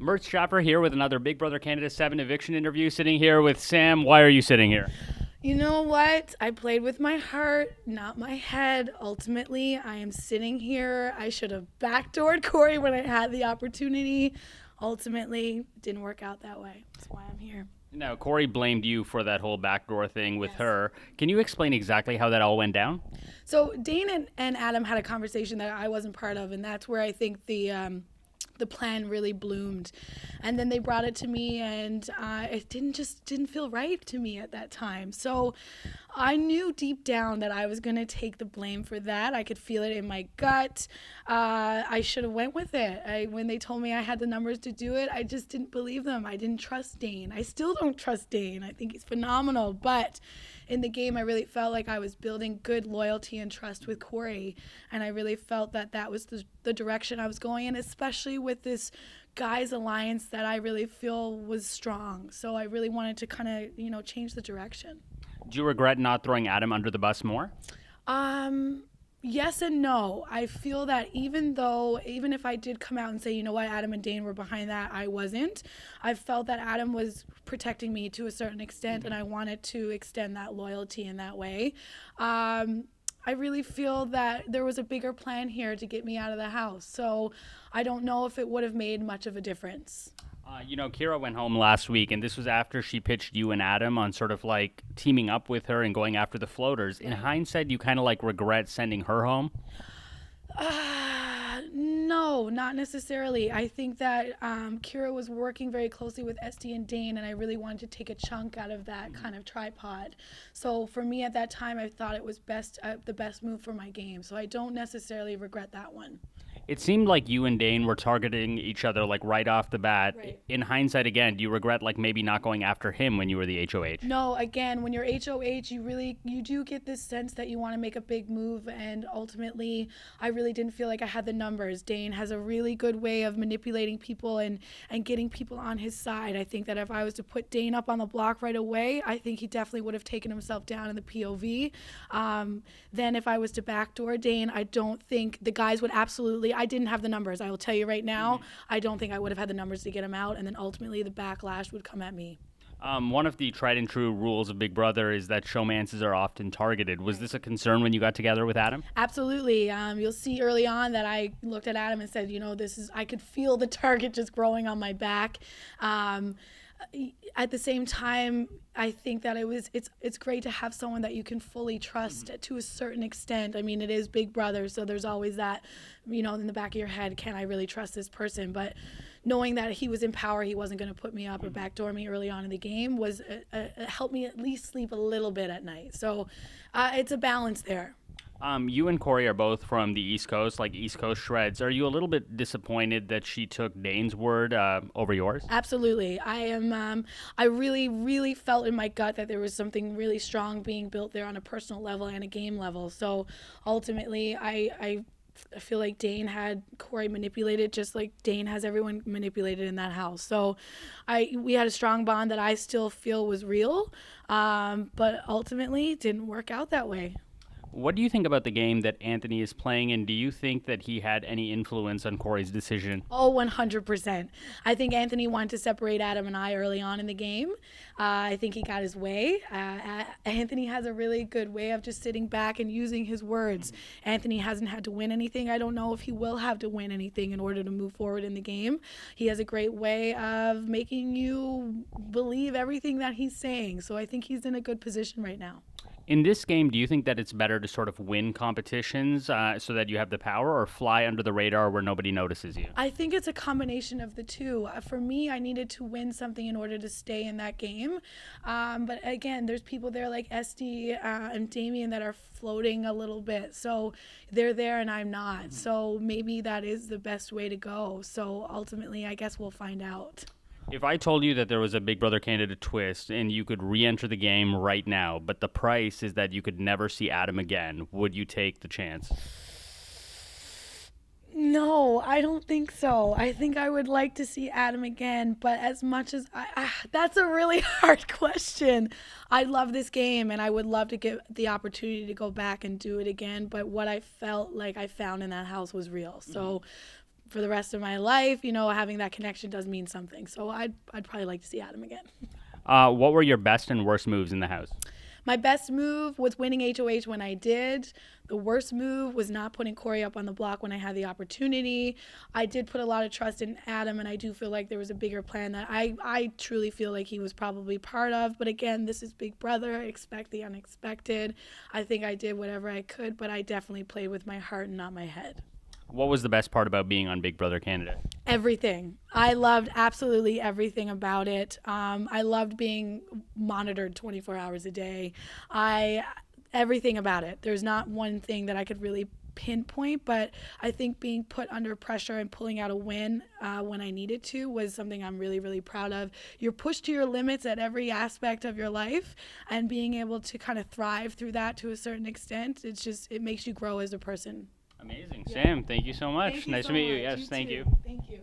Murtz Jaffer here with another Big Brother Canada 7 eviction interview. Sitting here with Sam. Why are you sitting here? You know what? I played with my heart, not my head. Ultimately, I am sitting here. I should have backdoored Cory when I had the opportunity. Ultimately, it didn't work out that way. That's why I'm here. Now, Cory blamed you for that whole backdoor thing with Yes. her. Can you explain exactly how that all went down? So Dane and Adam had a conversation that I wasn't part of, and that's where I think the plan really bloomed. And then they brought it to me, and it didn't feel right to me at that time. So I knew deep down that I was going to take the blame for that. I could feel it in my gut. I should have went with it. When they told me I had the numbers to do it, I just didn't believe them. I didn't trust Dane. I still don't trust Dane. I think he's phenomenal. But in the game, I really felt like I was building good loyalty and trust with Cory. And I really felt that that was the direction I was going in, especially with this guys alliance that I really feel was strong. So I really wanted to kind of, change the direction. Do you regret not throwing Adam under the bus more? Yes and no. I feel that even if I did come out and say, you know what, Adam and Dane were behind that, I wasn't. I felt that Adam was protecting me to a certain extent, and I wanted to extend that loyalty in that way. I really feel that there was a bigger plan here to get me out of the house. So I don't know if it would have made much of a difference. Kiera went home last week, and this was after she pitched you and Adam on sort of like teaming up with her and going after the floaters. In hindsight, you kind of like regret sending her home? No, not necessarily. I think that Kiera was working very closely with SD and Dane, and I really wanted to take a chunk out of that kind of tripod. So for me at that time, I thought it was the best move for my game. So I don't necessarily regret that one. It seemed like you and Dane were targeting each other like right off the bat. Right. In hindsight, again, do you regret like maybe not going after him when you were the HOH? No, again, when you're HOH, you do get this sense that you want to make a big move, and ultimately, I really didn't feel like I had the numbers. Dane has a really good way of manipulating people and getting people on his side. I think that if I was to put Dane up on the block right away, I think he definitely would have taken himself down in the POV. Then if I was to backdoor Dane, I don't think the guys would absolutely. I didn't have the numbers. I will tell you right now, I don't think I would have had the numbers to get him out, and then ultimately the backlash would come at me. One of the tried and true rules of Big Brother is that showmances are often targeted. Was this a concern when you got together with Adam? Absolutely. You'll see early on that I looked at Adam and said, I could feel the target just growing on my back. At the same time, I think that it's great to have someone that you can fully trust to a certain extent. I mean, it is Big Brother, so there's always that, in the back of your head, can I really trust this person? But knowing that he was in power, he wasn't going to put me up or backdoor me early on in the game was helped me at least sleep a little bit at night. So it's a balance there. You and Cory are both from the East Coast, like East Coast shreds. Are you a little bit disappointed that she took Dane's word over yours? Absolutely. I am. I really, really felt in my gut that there was something really strong being built there on a personal level and a game level. So ultimately, I feel like Dane had Cory manipulated just like Dane has everyone manipulated in that house. So we had a strong bond that I still feel was real, but ultimately it didn't work out that way. What do you think about the game that Anthony is playing, and do you think that he had any influence on Cory's decision? Oh, 100%. I think Anthony wanted to separate Adam and I early on in the game. I think he got his way. Anthony has a really good way of just sitting back and using his words. Anthony hasn't had to win anything. I don't know if he will have to win anything in order to move forward in the game. He has a great way of making you believe everything that he's saying. So I think he's in a good position right now. In this game, do you think that it's better to sort of win competitions so that you have the power, or fly under the radar where nobody notices you? I think it's a combination of the two. For me, I needed to win something in order to stay in that game. But again, there's people there like SD and Damien that are floating a little bit. So they're there and I'm not. So maybe that is the best way to go. So ultimately, I guess we'll find out. If I told you that there was a Big Brother Canada twist and you could re-enter the game right now, but the price is that you could never see Adam again, would you take the chance? No, I don't think so. I think I would like to see Adam again, but as much as that's a really hard question. I love this game and I would love to get the opportunity to go back and do it again, but what I felt like I found in that house was real. So for the rest of my life, you know, having that connection does mean something. So I'd probably like to see Adam again. What were your best and worst moves in the house? My best move was winning HOH when I did. The worst move was not putting Cory up on the block when I had the opportunity. I did put a lot of trust in Adam, and I do feel like there was a bigger plan that I truly feel like he was probably part of. But again, this is Big Brother. Expect the unexpected. I think I did whatever I could, but I definitely played with my heart and not my head. What was the best part about being on Big Brother Canada? Everything. I loved absolutely everything about it. I loved being monitored 24 hours a day. Everything about it. There's not one thing that I could really pinpoint, but I think being put under pressure and pulling out a win when I needed to was something I'm really, really proud of. You're pushed to your limits at every aspect of your life, and being able to kind of thrive through that to a certain extent, it makes you grow as a person. Amazing. Yeah. Sam, thank you so much. Nice to meet you. Yes, thank you. Thank you.